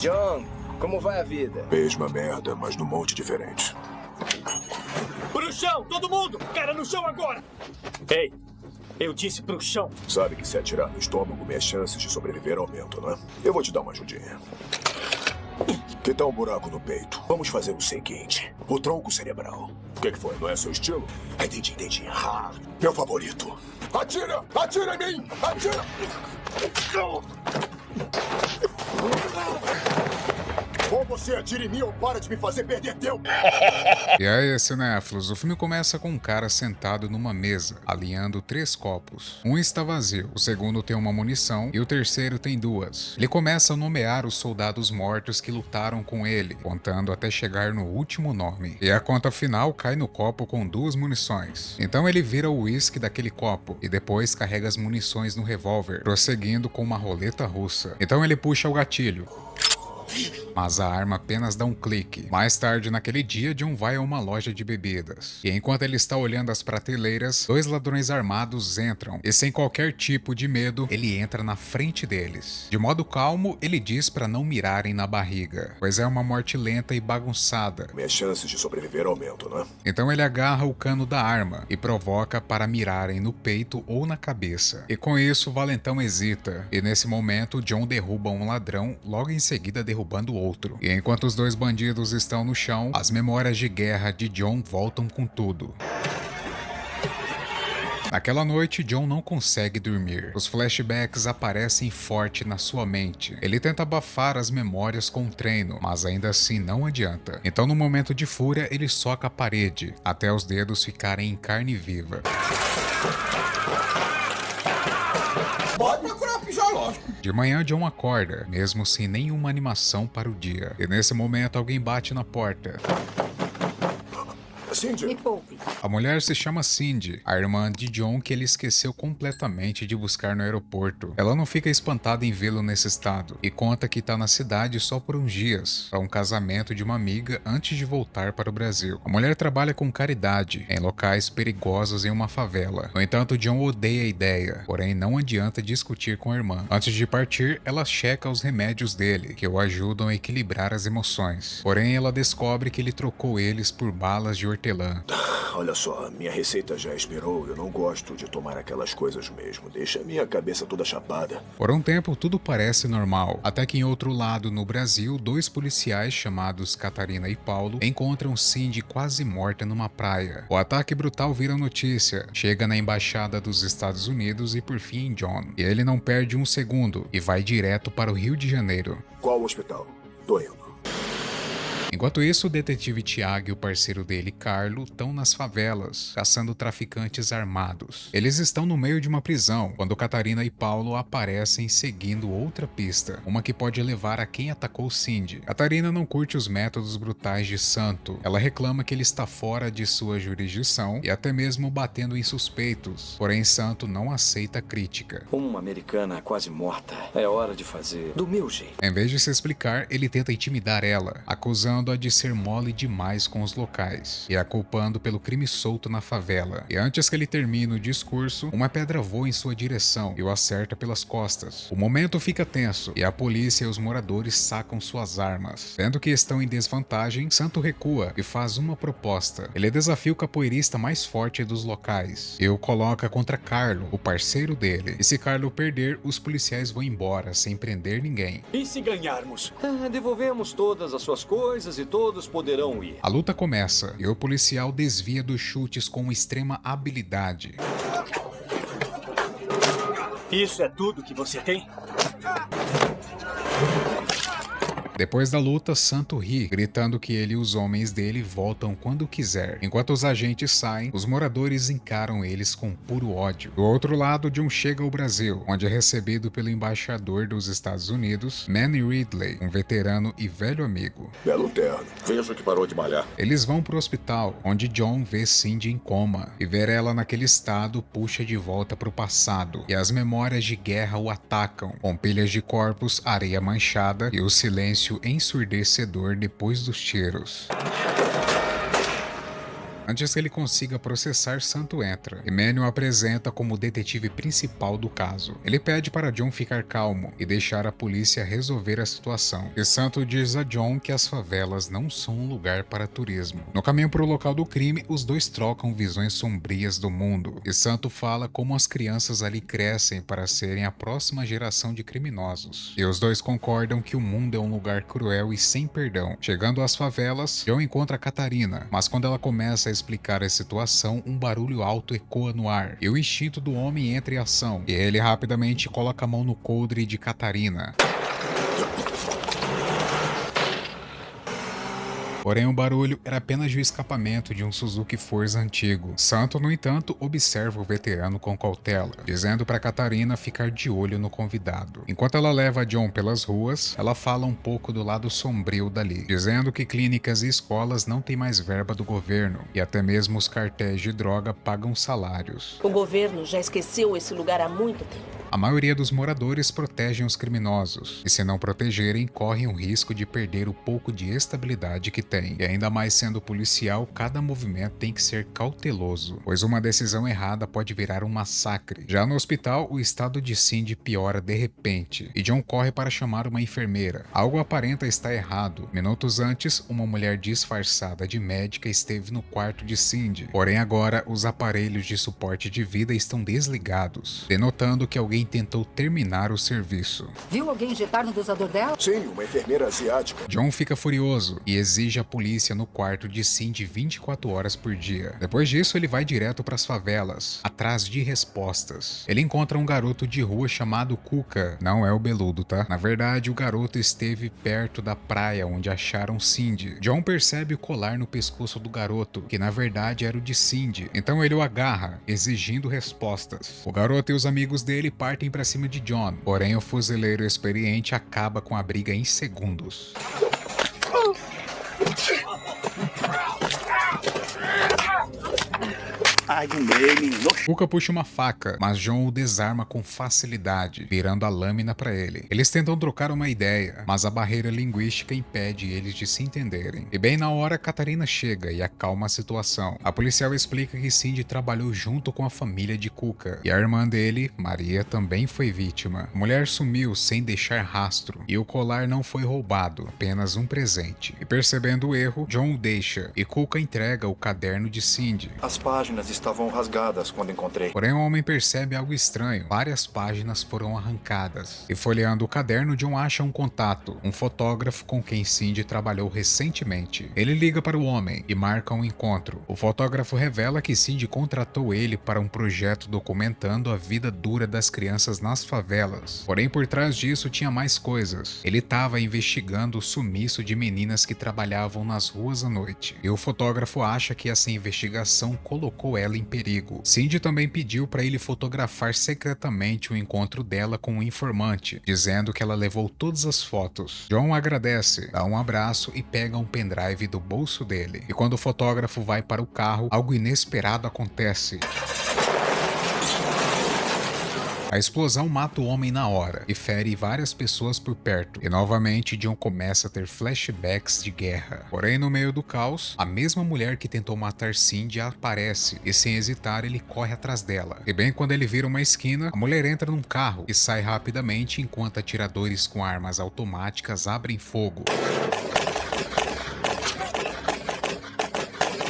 John, como vai a vida? Mesma merda, mas num monte diferente. Pro chão, todo mundo! Cara no chão agora! Ei, eu disse pro chão. Sabe que se atirar no estômago, minhas chances de sobreviver aumentam, né? Eu vou te dar uma ajudinha. Que tal um buraco no peito? Vamos fazer o seguinte. O tronco cerebral. O que foi? Não é seu estilo? Entendi. Ah, meu favorito. Atira! Atira em mim! Atira! Ou você atira em mim ou para de me fazer perder tempo. E aí, cinéfilos, o filme começa com um cara sentado numa mesa, alinhando 3 copos. Um está vazio, o segundo tem uma munição e o terceiro tem 2. Ele começa a nomear os soldados mortos que lutaram com ele, contando até chegar no último nome. E a conta final cai no copo com 2 munições. Então ele vira o uísque daquele copo e depois carrega as munições no revólver, prosseguindo com uma roleta russa. Então ele puxa o gatilho. Mas a arma apenas dá um clique. Mais tarde naquele dia, John vai a uma loja de bebidas. E enquanto ele está olhando as prateleiras, 2 ladrões armados entram. E sem qualquer tipo de medo, ele entra na frente deles. De modo calmo, ele diz para não mirarem na barriga, pois é uma morte lenta e bagunçada. Minhas chances de sobreviver aumentam, né? Então ele agarra o cano da arma e provoca para mirarem no peito ou na cabeça. E com isso, o valentão hesita. E nesse momento, John derruba um ladrão, logo em seguida derrubando outro. E enquanto os 2 bandidos estão no chão, as memórias de guerra de John voltam com tudo. Naquela noite, John não consegue dormir. Os flashbacks aparecem forte na sua mente. Ele tenta abafar as memórias com treino, mas ainda assim não adianta. Então, no momento de fúria, ele soca a parede, até os dedos ficarem em carne viva. Pode procurar o fisiológico. De manhã, John acorda, mesmo sem nenhuma animação para o dia. E nesse momento, alguém bate na porta. Cindy. Me poupe. A mulher se chama Cindy, a irmã de John que ele esqueceu completamente de buscar no aeroporto. Ela não fica espantada em vê-lo nesse estado e conta que tá na cidade só por uns dias, para um casamento de uma amiga antes de voltar para o Brasil. A mulher trabalha com caridade em locais perigosos em uma favela. No entanto, John odeia a ideia, porém não adianta discutir com a irmã. Antes de partir, ela checa os remédios dele, que o ajudam a equilibrar as emoções. Porém, ela descobre que ele trocou eles por balas de hortelã. Olha só, minha receita já expirou. Eu não gosto de tomar aquelas coisas mesmo. Deixa a minha cabeça toda chapada. Por um tempo, tudo parece normal, até que em outro lado, no Brasil, 2 policiais chamados Catarina e Paulo encontram Cindy quase morta numa praia. O ataque brutal vira notícia, chega na embaixada dos Estados Unidos e por fim em John. E ele não perde um segundo e vai direto para o Rio de Janeiro. Qual hospital? Tô indo. Enquanto isso, o detetive Tiago e o parceiro dele, Carlo, estão nas favelas, caçando traficantes armados. Eles estão no meio de uma prisão, quando Catarina e Paulo aparecem seguindo outra pista, uma que pode levar a quem atacou Cindy. Catarina não curte os métodos brutais de Santo. Ela reclama que ele está fora de sua jurisdição e até mesmo batendo em suspeitos. Porém, Santo não aceita a crítica. Uma americana quase morta. É hora de fazer do meu jeito. Em vez de se explicar, ele tenta intimidar ela, acusando-a de ser mole demais com os locais e a culpando pelo crime solto na favela. E antes que ele termine o discurso, uma pedra voa em sua direção e o acerta pelas costas. O momento fica tenso e a polícia e os moradores sacam suas armas. Vendo que estão em desvantagem, Santo recua e faz uma proposta. Ele desafia o capoeirista mais forte dos locais e o coloca contra Carlo, o parceiro dele. E se Carlo perder, os policiais vão embora sem prender ninguém. E se ganharmos? Devolvemos todas as suas coisas e todos poderão ir. A luta começa e o policial desvia dos chutes com extrema habilidade. Isso é tudo que você tem? Depois da luta, Santo ri, gritando que ele e os homens dele voltam quando quiser. Enquanto os agentes saem, os moradores encaram eles com puro ódio. Do outro lado, John chega ao Brasil, onde é recebido pelo embaixador dos Estados Unidos, Manny Ridley, um veterano e velho amigo. Belo terno. Vejo que parou de malhar. Eles vão pro hospital, onde John vê Cindy em coma, e ver ela naquele estado puxa de volta pro passado, e as memórias de guerra o atacam, com pilhas de corpos, areia manchada e o silêncio ensurdecedor depois dos tiros. Antes que ele consiga processar, Santo entra, e Manny o apresenta como o detetive principal do caso. Ele pede para John ficar calmo e deixar a polícia resolver a situação. E Santo diz a John que as favelas não são um lugar para turismo. No caminho para o local do crime, os dois trocam visões sombrias do mundo, e Santo fala como as crianças ali crescem para serem a próxima geração de criminosos. E os dois concordam que o mundo é um lugar cruel e sem perdão. Chegando às favelas, John encontra Catarina, mas quando ela começa a explicar a situação, um barulho alto ecoa no ar, e o instinto do homem entra em ação, e ele rapidamente coloca a mão no coldre de Catarina. Porém, o barulho era apenas o escapamento de um Suzuki Forza antigo. Santo, no entanto, observa o veterano com cautela, dizendo para Catarina ficar de olho no convidado. Enquanto ela leva John pelas ruas, ela fala um pouco do lado sombrio dali, dizendo que clínicas e escolas não têm mais verba do governo, e até mesmo os cartéis de droga pagam salários. O governo já esqueceu esse lugar há muito tempo. A maioria dos moradores protegem os criminosos, e se não protegerem, correm o risco de perder o pouco de estabilidade que tem. E ainda mais sendo policial, cada movimento tem que ser cauteloso, pois uma decisão errada pode virar um massacre. Já no hospital, o estado de Cindy piora de repente, e John corre para chamar uma enfermeira. Algo aparenta estar errado. Minutos antes, uma mulher disfarçada de médica esteve no quarto de Cindy, porém agora os aparelhos de suporte de vida estão desligados, denotando que alguém tentou terminar o serviço. Viu alguém injetar no dosador dela? Sim, uma enfermeira asiática. John fica furioso e exige a polícia no quarto de Cindy 24 horas por dia. Depois disso, ele vai direto para as favelas, atrás de respostas. Ele encontra um garoto de rua chamado Cuca. Não é o Beludo, tá? Na verdade, o garoto esteve perto da praia onde acharam Cindy. John percebe o colar no pescoço do garoto, que na verdade era o de Cindy. Então ele o agarra, exigindo respostas. O garoto e os amigos dele partem para cima de John, porém o fuzileiro experiente acaba com a briga em segundos. Cuca puxa uma faca, mas John o desarma com facilidade, virando a lâmina para ele. Eles tentam trocar uma ideia, mas a barreira linguística impede eles de se entenderem. E bem na hora, Catarina chega e acalma a situação. A policial explica que Cindy trabalhou junto com a família de Cuca, e a irmã dele, Maria, também foi vítima. A mulher sumiu sem deixar rastro, e o colar não foi roubado, apenas um presente. E percebendo o erro, John o deixa, e Cuca entrega o caderno de Cindy. As páginas estavam rasgadas quando encontrei. Porém, o homem percebe algo estranho. Várias páginas foram arrancadas. E folheando o caderno, John acha um contato, um fotógrafo com quem Cindy trabalhou recentemente. Ele liga para o homem e marca um encontro. O fotógrafo revela que Cindy contratou ele para um projeto documentando a vida dura das crianças nas favelas. Porém, por trás disso tinha mais coisas. Ele estava investigando o sumiço de meninas que trabalhavam nas ruas à noite. E o fotógrafo acha que essa investigação colocou ela em perigo. Cindy também pediu para ele fotografar secretamente o encontro dela com um informante, dizendo que ela levou todas as fotos. John agradece, dá um abraço e pega um pendrive do bolso dele. E quando o fotógrafo vai para o carro, algo inesperado acontece. A explosão mata o homem na hora e fere várias pessoas por perto. E novamente John começa a ter flashbacks de guerra. Porém, no meio do caos, a mesma mulher que tentou matar Cindy aparece e sem hesitar ele corre atrás dela. E bem quando ele vira uma esquina, a mulher entra num carro e sai rapidamente enquanto atiradores com armas automáticas abrem fogo.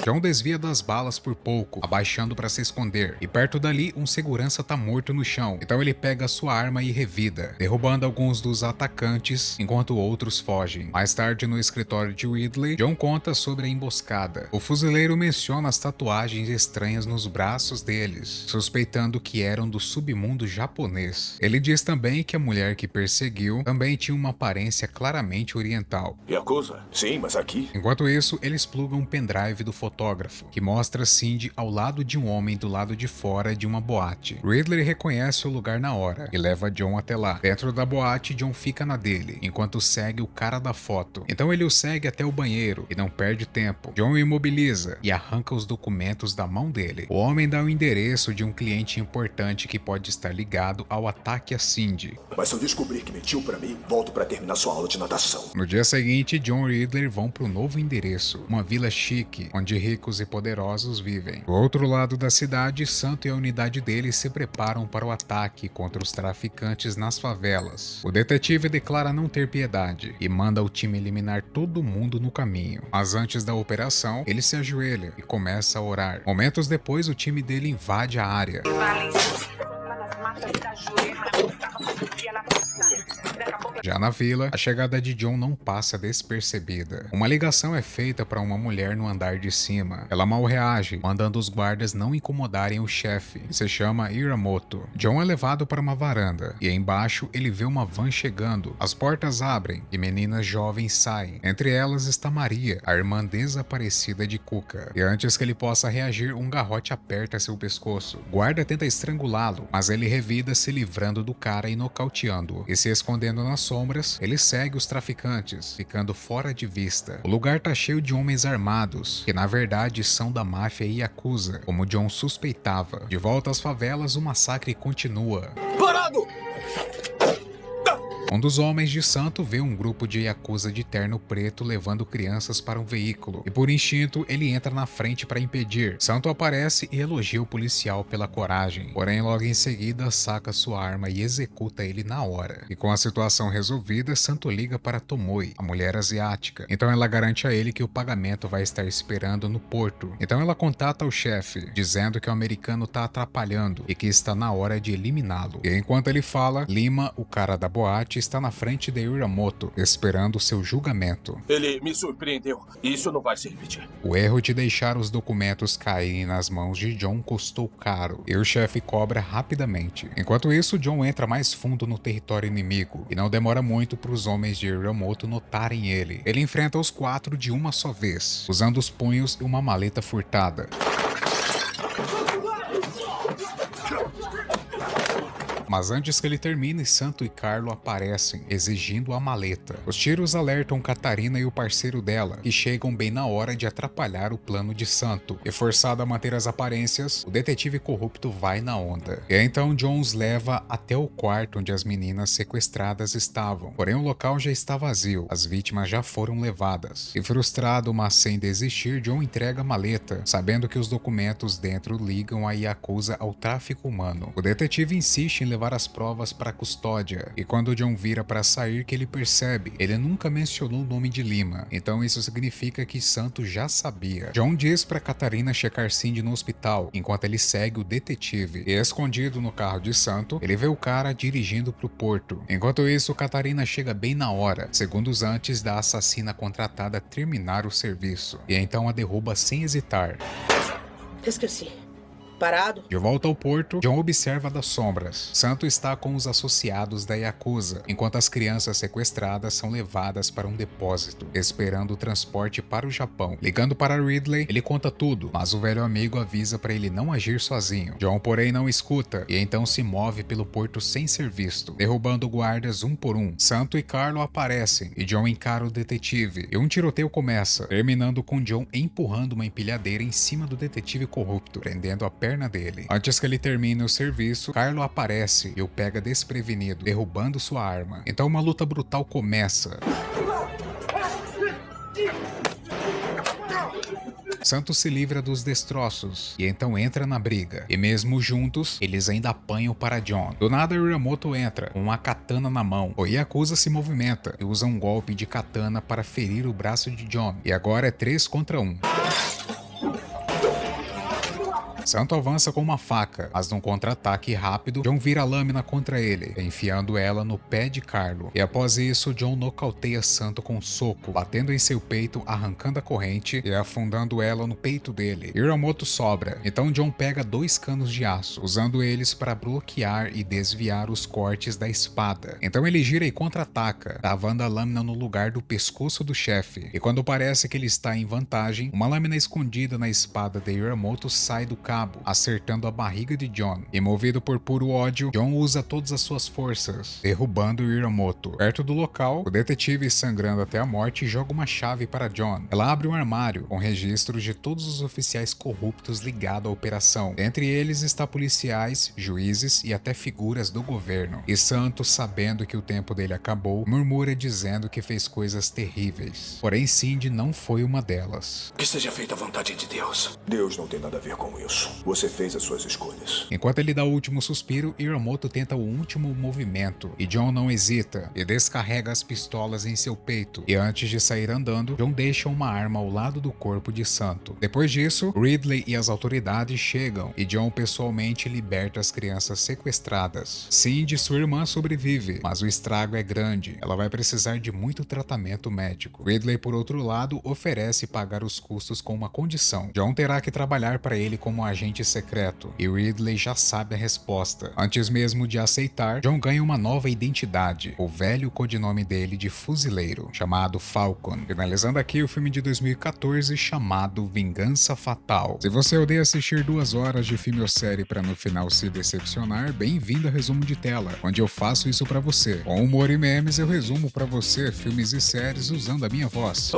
John desvia das balas por pouco, abaixando para se esconder, e perto dali um segurança tá morto no chão, então ele pega sua arma e revida, derrubando alguns dos atacantes, enquanto outros fogem. Mais tarde no escritório de Ridley, John conta sobre a emboscada. O fuzileiro menciona as tatuagens estranhas nos braços deles, suspeitando que eram do submundo japonês. Ele diz também que a mulher que perseguiu também tinha uma aparência claramente oriental. Yakuza? Sim, mas aqui... Enquanto isso, eles plugam um pendrive do fotógrafo, que mostra Cindy ao lado de um homem do lado de fora de uma boate. Ridley reconhece o lugar na hora e leva John até lá. Dentro da boate, John fica na dele, enquanto segue o cara da foto. Então ele o segue até o banheiro e não perde tempo. John o imobiliza e arranca os documentos da mão dele. O homem dá o endereço de um cliente importante que pode estar ligado ao ataque a Cindy. Mas se eu descobrir que mentiu pra mim, volto pra terminar sua aula de natação. No dia seguinte, John e Ridley vão para o novo endereço, uma vila chique, onde ricos e poderosos vivem. Do outro lado da cidade, Santo e a unidade dele se preparam para o ataque contra os traficantes nas favelas. O detetive declara não ter piedade e manda o time eliminar todo mundo no caminho. Mas antes da operação, ele se ajoelha e começa a orar. Momentos depois, o time dele invade a área. Já na vila, a chegada de John não passa despercebida. Uma ligação é feita para uma mulher no andar de cima. Ela mal reage, mandando os guardas não incomodarem o chefe, que se chama Hiramoto. John é levado para uma varanda, e embaixo ele vê uma van chegando. As portas abrem e meninas jovens saem. Entre elas está Maria, a irmã desaparecida de Kuka. E antes que ele possa reagir, um garrote aperta seu pescoço. O guarda tenta estrangulá-lo, mas ele revida se livrando do cara e nocauteando-o. E se escondendo nas sombras, ele segue os traficantes, ficando fora de vista. O lugar tá cheio de homens armados, que na verdade são da máfia Yakuza, como John suspeitava. De volta às favelas, o massacre continua. Parado! Um dos homens de Santo vê um grupo de Yakuza de terno preto levando crianças para um veículo, e por instinto ele entra na frente para impedir. Santo aparece e elogia o policial pela coragem, porém logo em seguida saca sua arma e executa ele na hora. E com a situação resolvida, Santo liga para Tomoe, a mulher asiática. Então ela garante a ele que o pagamento vai estar esperando no porto. Então ela contata o chefe, dizendo que o americano tá atrapalhando e que está na hora de eliminá-lo. E enquanto ele fala, Lima, o cara da boate, está na frente de Hiramoto, esperando seu julgamento. Ele me surpreendeu. Isso não vai se repetir. O erro de deixar os documentos caírem nas mãos de John custou caro, e o chefe cobra rapidamente. Enquanto isso, John entra mais fundo no território inimigo, e não demora muito para os homens de Hiramoto notarem ele. Ele enfrenta os 4 de uma só vez, usando os punhos e uma maleta furtada. Mas antes que ele termine, Santo e Carlo aparecem, exigindo a maleta. Os tiros alertam Catarina e o parceiro dela, que chegam bem na hora de atrapalhar o plano de Santo. E forçado a manter as aparências, o detetive corrupto vai na onda. E então John os leva até o quarto onde as meninas sequestradas estavam. Porém o local já está vazio, as vítimas já foram levadas. E frustrado, mas sem desistir, John entrega a maleta, sabendo que os documentos dentro ligam a Yakuza ao tráfico humano. O detetive insiste em levar as provas para a custódia, e quando John vira para sair que ele percebe, ele nunca mencionou o nome de Lima, então isso significa que Santo já sabia. John diz para Catarina checar Cindy no hospital, enquanto ele segue o detetive, e escondido no carro de Santo, ele vê o cara dirigindo para o porto. Enquanto isso, Catarina chega bem na hora, segundos antes da assassina contratada terminar o serviço, e então a derruba sem hesitar. Esqueci. Parado? De volta ao porto, John observa das sombras. Santo está com os associados da Yakuza, enquanto as crianças sequestradas são levadas para um depósito, esperando o transporte para o Japão. Ligando para Ridley, ele conta tudo, mas o velho amigo avisa para ele não agir sozinho. John, porém, não escuta, e então se move pelo porto sem ser visto, derrubando guardas um por um. Santo e Carlo aparecem, e John encara o detetive, e um tiroteio começa, terminando com John empurrando uma empilhadeira em cima do detetive corrupto, prendendo a perna dele. Antes que ele termine o serviço, Carlo aparece e o pega desprevenido, derrubando sua arma. Então uma luta brutal começa. Santos se livra dos destroços e então entra na briga. E mesmo juntos, eles ainda apanham para John. Do nada, Hiramoto entra com uma katana na mão. O Yakuza se movimenta e usa um golpe de katana para ferir o braço de John. E agora é 3 contra 1. Santo avança com uma faca, mas num contra-ataque rápido, John vira a lâmina contra ele, enfiando ela no pé de Carlo. E após isso, John nocauteia Santo com um soco, batendo em seu peito, arrancando a corrente e afundando ela no peito dele. Hiramoto sobra, então John pega 2 canos de aço, usando eles para bloquear e desviar os cortes da espada. Então ele gira e contra-ataca, travando a lâmina no lugar do pescoço do chefe. E quando parece que ele está em vantagem, uma lâmina escondida na espada de Hiramoto sai do cabo cabo, acertando a barriga de John. E movido por puro ódio, John usa todas as suas forças, derrubando Hiramoto. Perto do local, o detetive, sangrando até a morte, joga uma chave para John. Ela abre um armário com registros de todos os oficiais corruptos ligados à operação. Entre eles está policiais, juízes e até figuras do governo. E Santos, sabendo que o tempo dele acabou, murmura dizendo que fez coisas terríveis. Porém, Cindy não foi uma delas. Que seja feita a vontade de Deus. Deus não tem nada a ver com isso. Você fez as suas escolhas. Enquanto ele dá o último suspiro, Hiramoto tenta o último movimento, e John não hesita e descarrega as pistolas em seu peito. E antes de sair andando, John deixa uma arma ao lado do corpo de Santo. Depois disso, Ridley e as autoridades chegam, e John pessoalmente liberta as crianças sequestradas. Cindy, sua irmã, sobrevive, mas o estrago é grande. Ela vai precisar de muito tratamento médico. Ridley, por outro lado, oferece pagar os custos com uma condição. John terá que trabalhar para ele como agente secreto, e Ridley já sabe a resposta. Antes mesmo de aceitar, John ganha uma nova identidade, o velho codinome dele de fuzileiro, chamado Falcon. Finalizando aqui o filme de 2014 chamado Vingança Fatal. Se você odeia assistir 2 horas de filme ou série para no final se decepcionar, bem-vindo a Resumo de Tela, onde eu faço isso para você. Com humor e memes eu resumo para você filmes e séries usando a minha voz.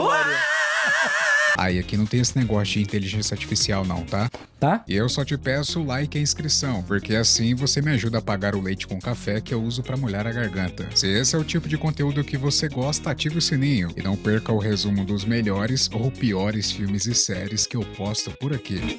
Aí, aqui não tem esse negócio de inteligência artificial não, tá? Tá? E eu só te peço o like e a inscrição, porque assim você me ajuda a pagar o leite com café que eu uso pra molhar a garganta. Se esse é o tipo de conteúdo que você gosta, ative o sininho e não perca o resumo dos melhores ou piores filmes e séries que eu posto por aqui.